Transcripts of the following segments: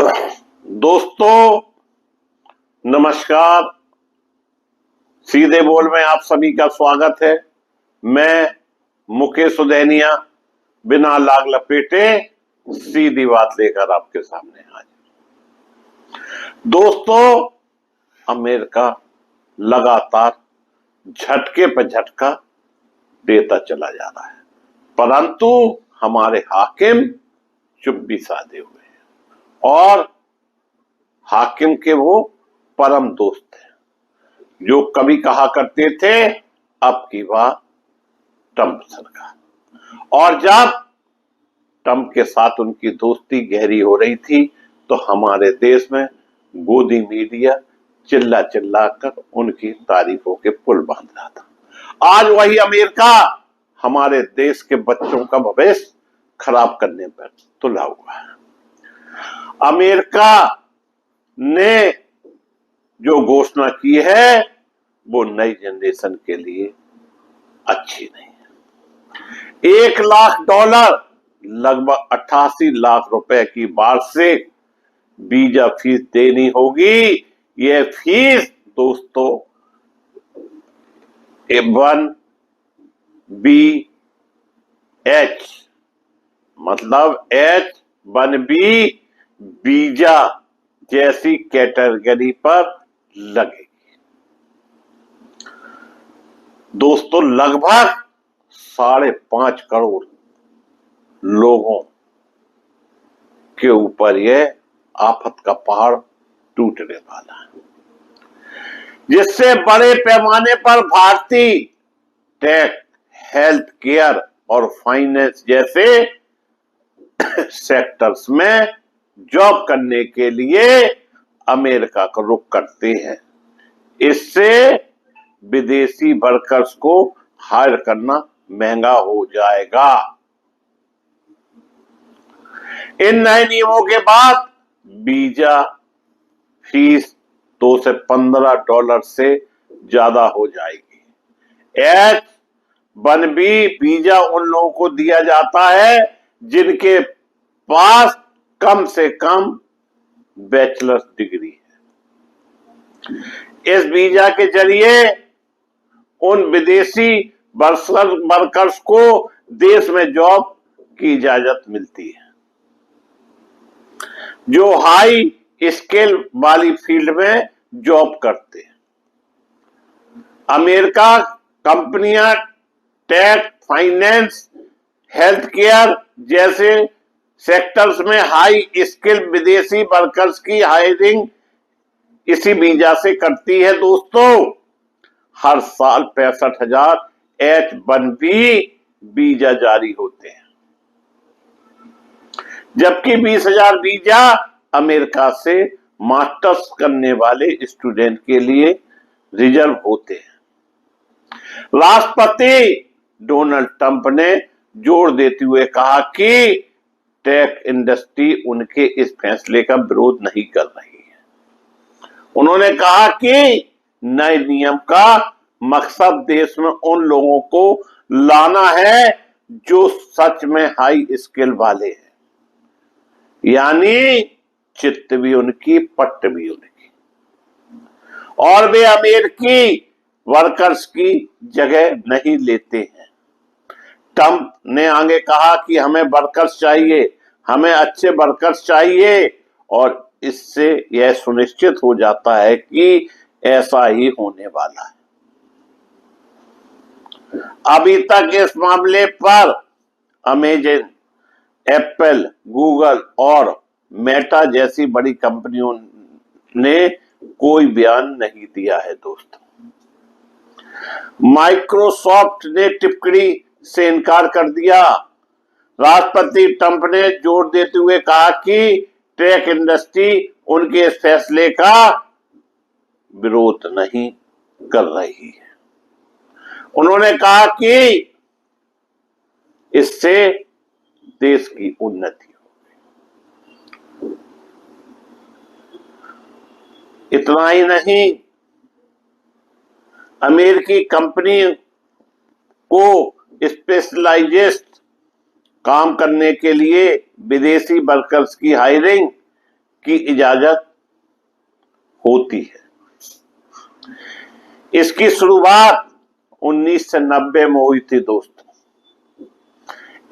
दोस्तों नमस्कार। सीधे बोल में आप सभी का स्वागत है। मैं मुकेश उदैनिया बिना लाग लपेटे सीधी बात लेकर आपके सामने हाजिर। दोस्तों, अमेरिका लगातार झटके पर झटका देता चला जा रहा है, परंतु हमारे हाकिम चुप भी साधे हुए हैं और हाकिम के वो परम दोस्त हैं जो कभी कहा करते थे अब की बात ट्रंप सरकार। और जब ट्रंप के साथ उनकी दोस्ती गहरी हो रही थी तो हमारे देश में गोदी मीडिया चिल्ला चिल्ला कर उनकी तारीफों के पुल बांध रहा था। आज वही अमेरिका हमारे देश के बच्चों का भविष्य खराब करने पर तुला हुआ है। अमेरिका ने जो घोषणा की है वो नई जनरेशन के लिए अच्छी नहीं है। $1,00,000 लगभग 88 लाख रुपए की वार्षिक वीजा फीस देनी होगी। यह फीस दोस्तों 1BH मतलब H-1B वीजा जैसी कैटेगरी पर लगेगी। दोस्तों, लगभग 5.5 करोड़ लोगों के ऊपर यह आफत का पहाड़ टूटने वाला है, जिससे बड़े पैमाने पर भारतीय टेक, हेल्थ केयर और फाइनेंस जैसे सेक्टर्स में जॉब करने के लिए अमेरिका का रुख करते हैं। इससे विदेशी वर्कर्स को हायर करना महंगा हो जाएगा। इन नए नियमों के बाद वीजा फीस $2 से $15 से ज्यादा हो जाएगी। H-1B वीजा उन लोगों को दिया जाता है जिनके पास कम से कम बैचलर्स डिग्री है। इस वीजा के जरिए उन विदेशी वर्कर्स को देश में जॉब की इजाजत मिलती है जो हाई स्किल वाली फील्ड में जॉब करते हैं। अमेरिका कंपनियां टेक, फाइनेंस, हेल्थ केयर जैसे सेक्टर्स में हाई स्किल विदेशी वर्कर्स की हायरिंग इसी वीजा से करती है। दोस्तों, हर साल 65,000 H-1B वीजा जारी होते हैं, जबकि 20,000 वीजा अमेरिका से मास्टर्स करने वाले स्टूडेंट के लिए रिजर्व होते हैं। राष्ट्रपति डोनाल्ड ट्रंप ने जोर देते हुए कहा कि टेक इंडस्ट्री उनके इस फैसले का विरोध नहीं कर रही है। उन्होंने कहा कि नए नियम का मकसद देश में उन लोगों को लाना है जो सच में हाई स्किल वाले हैं, यानी चित्त भी उनकी, पट्ट भी उनकी, और वे अमेरिकी वर्कर्स की जगह नहीं लेते हैं। ट्रंप ने आगे कहा कि हमें वर्कर्स चाहिए, हमें अच्छे वर्कर्स चाहिए, और इससे यह सुनिश्चित हो जाता है कि ऐसा ही होने वाला है। अभी तक इस मामले पर अमेज़न, एप्पल, गूगल और मेटा जैसी बड़ी कंपनियों ने कोई बयान नहीं दिया है। दोस्तों, माइक्रोसॉफ्ट ने टिप्पणी से इनकार कर दिया। राष्ट्रपति ट्रंप ने जोर देते हुए कहा कि टेक इंडस्ट्री उनके इस फैसले का विरोध नहीं कर रही है। उन्होंने कहा कि इससे देश की उन्नति होगी। इतना ही नहीं, अमेरिकी कंपनी को स्पेशलाइज्ड काम करने के लिए विदेशी वर्कर्स की हायरिंग की इजाजत होती है। इसकी शुरुआत 1990 में हुई थी दोस्तों।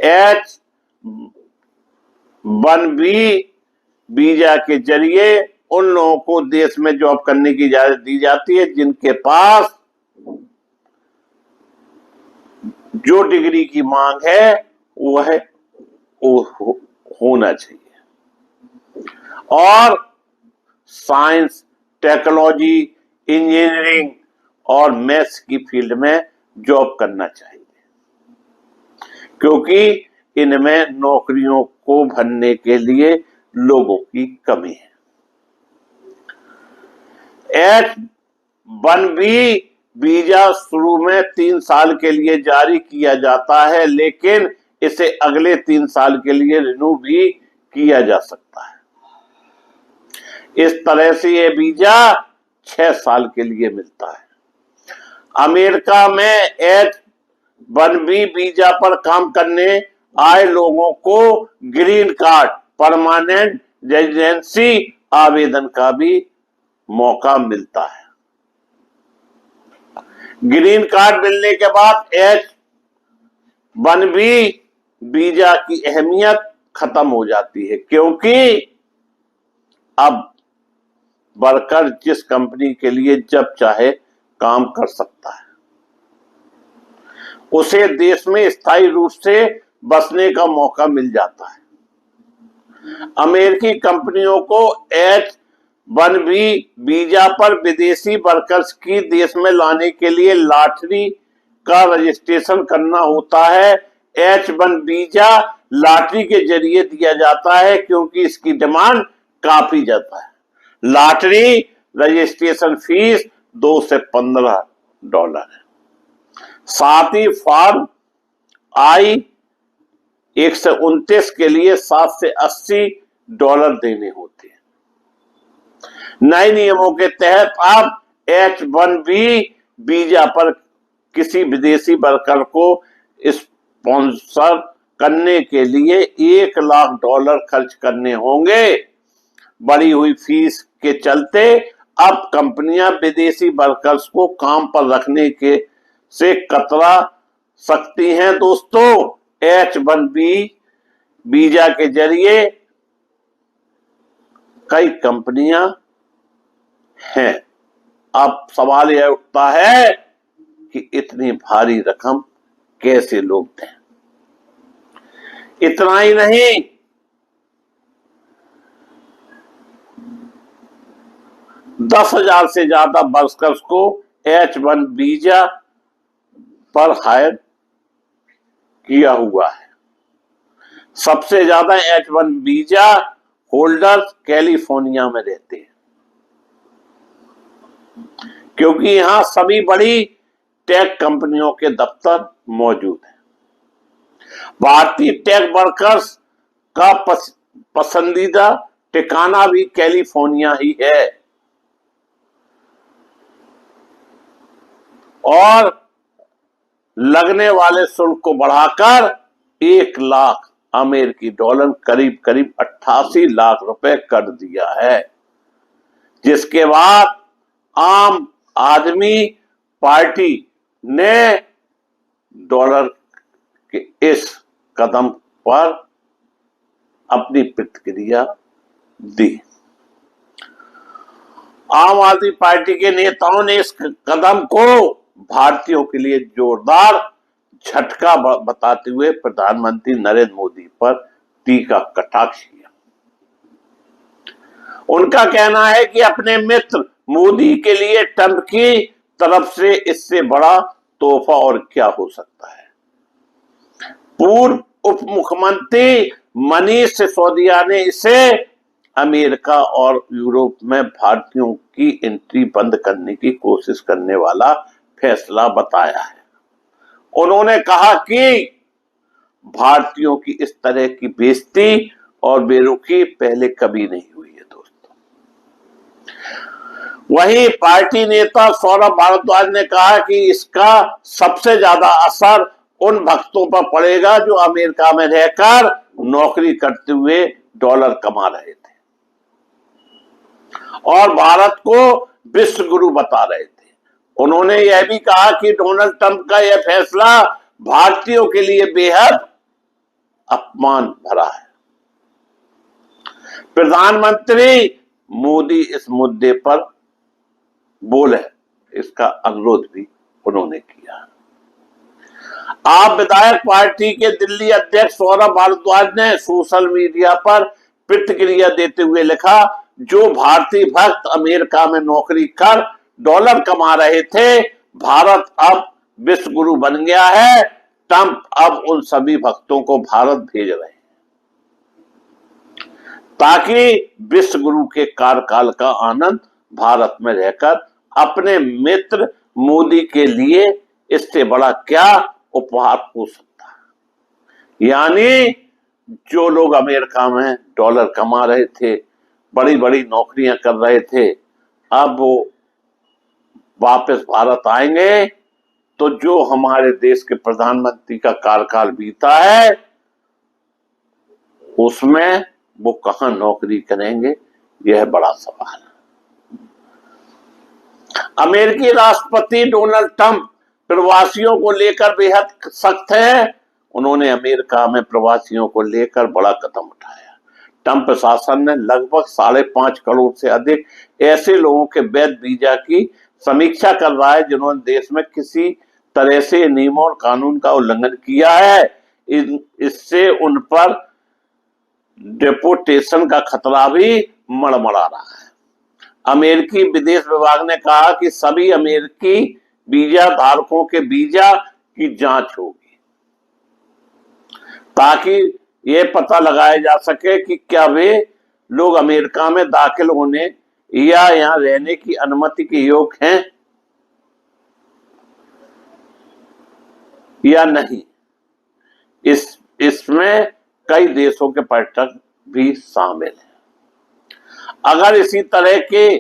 H-1B वीजा के जरिए उन लोगों को देश में जॉब करने की इजाजत दी जाती है जिनके पास जो डिग्री की मांग है वह होना चाहिए और साइंस, टेक्नोलॉजी, इंजीनियरिंग और मैथ्स की फील्ड में जॉब करना चाहिए, क्योंकि इनमें नौकरियों को भरने के लिए लोगों की कमी है। H-1B वीजा शुरू में 3 साल के लिए जारी किया जाता है, लेकिन इसे अगले 3 साल के लिए रिन्यू भी किया जा सकता है। इस तरह से यह वीजा 6 साल के लिए मिलता है। अमेरिका में H-1B वीजा पर काम करने आए लोगों को ग्रीन कार्ड, परमानेंट रेजिडेंसी आवेदन का भी मौका मिलता है। ग्रीन कार्ड मिलने के बाद H-1B वीजा की अहमियत खत्म हो जाती है, क्योंकि अब वर्कर जिस कंपनी के लिए जब चाहे काम कर सकता है, उसे देश में स्थायी रूप से बसने का मौका मिल जाता है। अमेरिकी कंपनियों को H-1B वीजा पर विदेशी वर्कर्स की देश में लाने के लिए लॉटरी का रजिस्ट्रेशन करना होता है। H-1 वीजा लॉटरी के जरिए दिया जाता है क्योंकि इसकी डिमांड काफी ज्यादा है। लॉटरी रजिस्ट्रेशन फीस $2 से $15 है। साथ ही फॉर्म I-129 के लिए $7 से $80 देने होते हैं। नए नियमों के तहत अब H-1B वीजा पर किसी विदेशी वर्कर को स्पॉन्सर करने के लिए $1 लाख खर्च करने होंगे। बढ़ी हुई फीस के चलते अब कंपनियां विदेशी वर्कर्स को काम पर रखने के से कतरा सकती हैं। दोस्तों, H-1B वीजा के जरिए कई कंपनियां हैं। अब सवाल यह उठता है कि इतनी भारी रकम कैसे लोग दें। इतना ही नहीं, 10,000 से ज्यादा वर्कर्स को H-1 वीजा पर हायर किया हुआ है। सबसे ज्यादा H-1 वीजा होल्डर्स कैलिफोर्निया में रहते हैं, क्योंकि यहां सभी बड़ी टेक कंपनियों के दफ्तर मौजूद हैं। भारतीय टेक वर्कर्स का पसंदीदा ठिकाना भी कैलिफोर्निया ही है और लगने वाले शुल्क को बढ़ाकर $1 लाख अमेरिकी डॉलर करीब 88 लाख रुपए कर दिया है, जिसके बाद आम आदमी पार्टी ने डॉलर के इस कदम पर अपनी प्रतिक्रिया दी। आम आदमी पार्टी के नेताओं ने इस कदम को भारतीयों के लिए जोरदार झटका बताते हुए प्रधानमंत्री नरेंद्र मोदी पर तीखा कटाक्ष किया। उनका कहना है कि अपने मित्र मोदी के लिए ट्रंप की तरफ से इससे बड़ा तोहफा और क्या हो सकता है। पूर्व उप मुख्यमंत्री मनीष सिसोदिया ने इसे अमेरिका और यूरोप में भारतीयों की एंट्री बंद करने की कोशिश करने वाला फैसला बताया है। उन्होंने कहा कि भारतीयों की इस तरह की बेइज्जती और बेरुखी पहले कभी नहीं हुई है। दोस्तों, वहीं पार्टी नेता सौरभ भारद्वाज ने कहा कि इसका सबसे ज्यादा असर उन भक्तों पर पड़ेगा जो अमेरिका में रहकर नौकरी करते हुए डॉलर कमा रहे थे। और भारत को विश्व गुरु बता रहे थे। उन्होंने यह भी कहा कि डोनाल्ड ट्रंप का यह फैसला भारतीयों के लिए बेहद अपमान भरा है। प्रधानमंत्री मोदी इस मुद्दे पर बोले, इसका अनुरोध भी उन्होंने किया। आप विधायक पार्टी के दिल्ली अध्यक्ष सौरभ भारद्वाज ने सोशल मीडिया पर प्रतिक्रिया देते हुए लिखा, जो भारतीय भक्त अमेरिका में नौकरी कर डॉलर कमा रहे थे, भारत अब विश्व गुरु बन गया है। ट्रंप अब उन सभी भक्तों को भारत भेज रहे हैं ताकि विश्व गुरु के कार्यकाल का आनंद भारत में रहकर अपने मित्र मोदी के लिए इससे बड़ा क्या उपहार हो सकता है। यानी जो लोग अमेरिका में डॉलर कमा रहे थे, बड़ी बड़ी नौकरियां कर रहे थे, अब वो वापस भारत आएंगे तो जो हमारे देश के प्रधानमंत्री का कार्यकाल बीता है उसमें वो कहां नौकरी करेंगे, यह बड़ा सवाल है। अमेरिकी राष्ट्रपति डोनाल्ड ट्रंप प्रवासियों को लेकर बेहद सख्त है। उन्होंने अमेरिका में प्रवासियों को लेकर बड़ा कदम उठाया। ट्रंप प्रशासन ने लगभग 5.5 करोड़ से अधिक ऐसे लोगों के वैध वीजा की समीक्षा कर रहा है जिन्होंने देश में किसी तरह से नियमों और कानून का उल्लंघन किया है। इससे उन पर डिपोर्टेशन का खतरा भी मड़मड़ा रहा है। अमेरिकी विदेश विभाग ने कहा कि सभी अमेरिकी वीजा धारकों के वीजा की जांच होगी ताकि यह पता लगाया जा सके कि क्या वे लोग अमेरिका में दाखिल होने या यहां रहने की अनुमति के योग्य हैं या नहीं। इसमें कई देशों के पर्यटक भी शामिल हैं। अगर इसी तरह के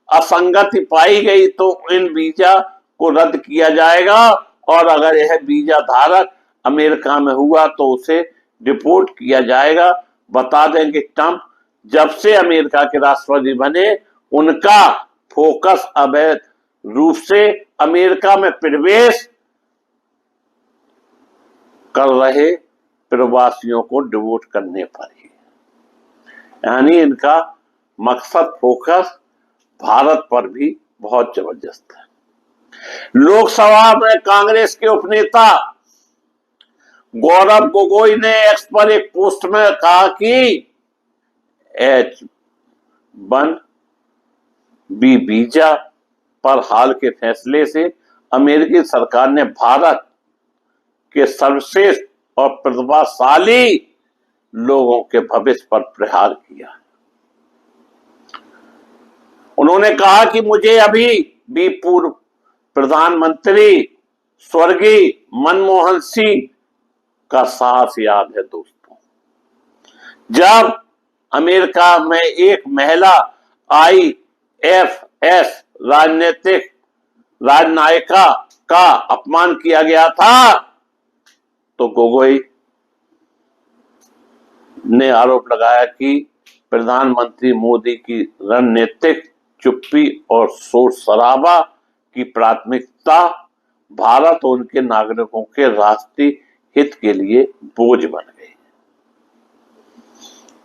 असंगति पाई गई तो इन वीजा को रद्द किया जाएगा और अगर यह वीजा धारक अमेरिका में हुआ तो उसे डिपोर्ट किया जाएगा। बता दें कि ट्रंप जब से अमेरिका के राष्ट्रपति बने, उनका फोकस अवैध रूप से अमेरिका में प्रवेश कर रहे प्रवासियों को डिपोर्ट करने पर ही, यानी इनका मकसद फोकस भारत पर भी बहुत जबरदस्त है। लोकसभा में कांग्रेस के उपनेता गौरव गोगोई ने एक्स पर एक पोस्ट में कहा कि H-1B वीजा पर हाल के फैसले से अमेरिकी सरकार ने भारत के सर्वश्रेष्ठ और प्रतिभाशाली लोगों के भविष्य पर प्रहार किया। उन्होंने कहा कि मुझे अभी भी पूर्व प्रधानमंत्री स्वर्गीय मनमोहन सिंह का साहस याद है। दोस्तों, जब अमेरिका में एक महिला IFS राजनायिका का अपमान किया गया था तो गोगोई ने आरोप लगाया कि प्रधानमंत्री मोदी की रणनीतिक चुप्पी और शोर शराबा की प्राथमिकता भारत और उनके नागरिकों के राष्ट्रीय हित के लिए बोझ बन गई।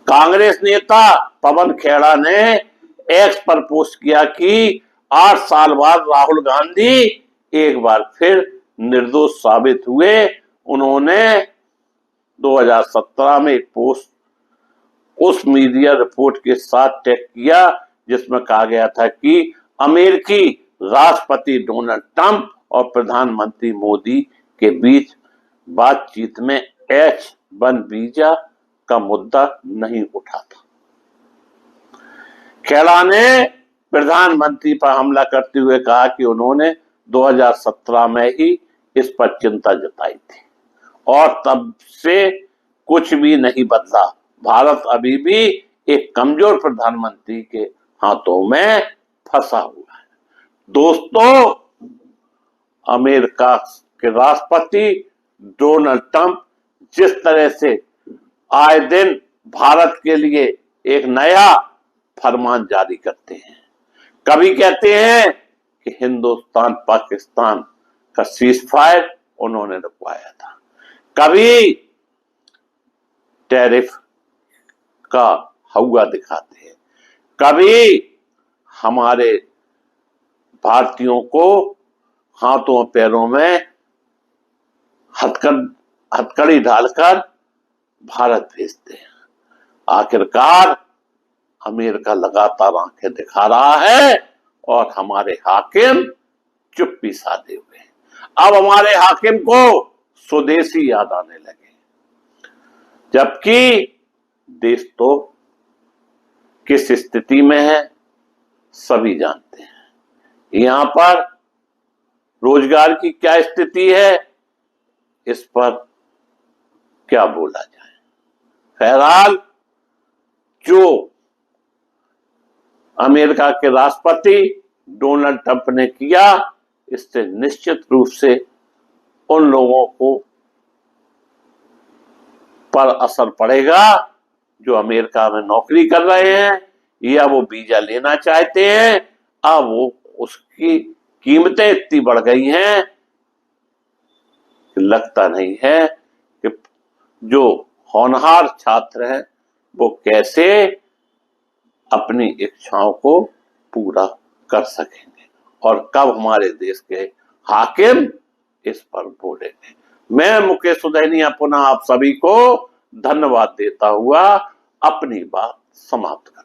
कांग्रेस नेता पवन खेड़ा ने एक्स पर पोस्ट किया कि 8 साल बाद राहुल गांधी एक बार फिर निर्दोष साबित हुए। उन्होंने 2017 में एक पोस्ट उस मीडिया रिपोर्ट के साथ टैग किया जिसमें कहा गया था कि अमेरिकी राष्ट्रपति डोनाल्ड ट्रंप और प्रधानमंत्री मोदी के बीच बातचीत में H-1 वीजा का मुद्दा नहीं उठा था। खेड़ा ने प्रधानमंत्री पर हमला करते हुए कहा कि उन्होंने 2017 में ही इस पर चिंता जताई थी और तब से कुछ भी नहीं बदला। भारत अभी भी एक कमजोर प्रधानमंत्री के हाथों में फंसा हुआ है। दोस्तों, अमेरिका के राष्ट्रपति डोनाल्ड ट्रंप जिस तरह से आए दिन भारत के लिए एक नया फरमान जारी करते हैं, कभी कहते हैं कि हिंदुस्तान पाकिस्तान का सीज फायर उन्होंने रुकवाया था, कभी टैरिफ का हौवा दिखाते हैं, कभी हमारे भारतीयों को हाथों पैरों में हथकड़ी डालकर भारत भेजते हैं। आखिरकार अमेरिका लगातार आंखें दिखा रहा है और हमारे हाकिम चुप्पी साधे हुए हैं। अब हमारे हाकिम को स्वदेशी याद आने लगे, जबकि देश तो किस स्थिति में है सभी जानते हैं। यहां पर रोजगार की क्या स्थिति है, इस पर क्या बोला जाए। बहरहाल जो अमेरिका के राष्ट्रपति डोनाल्ड ट्रंप ने किया, इससे निश्चित रूप से उन लोगों को पर असर पड़ेगा जो अमेरिका में नौकरी कर रहे हैं या वो वीजा लेना चाहते हैं। अब वो उसकी कीमतें इतनी बढ़ गई हैं कि लगता नहीं है कि जो होनहार छात्र हैं वो कैसे अपनी इच्छाओं को पूरा कर सकेंगे और कब हमारे देश के हाकिम इस पर बोलेंगे। मैं मुकेश सुधैनिया पुनः आप सभी को धन्यवाद देता हुआ अपनी बात समाप्त करता हूं।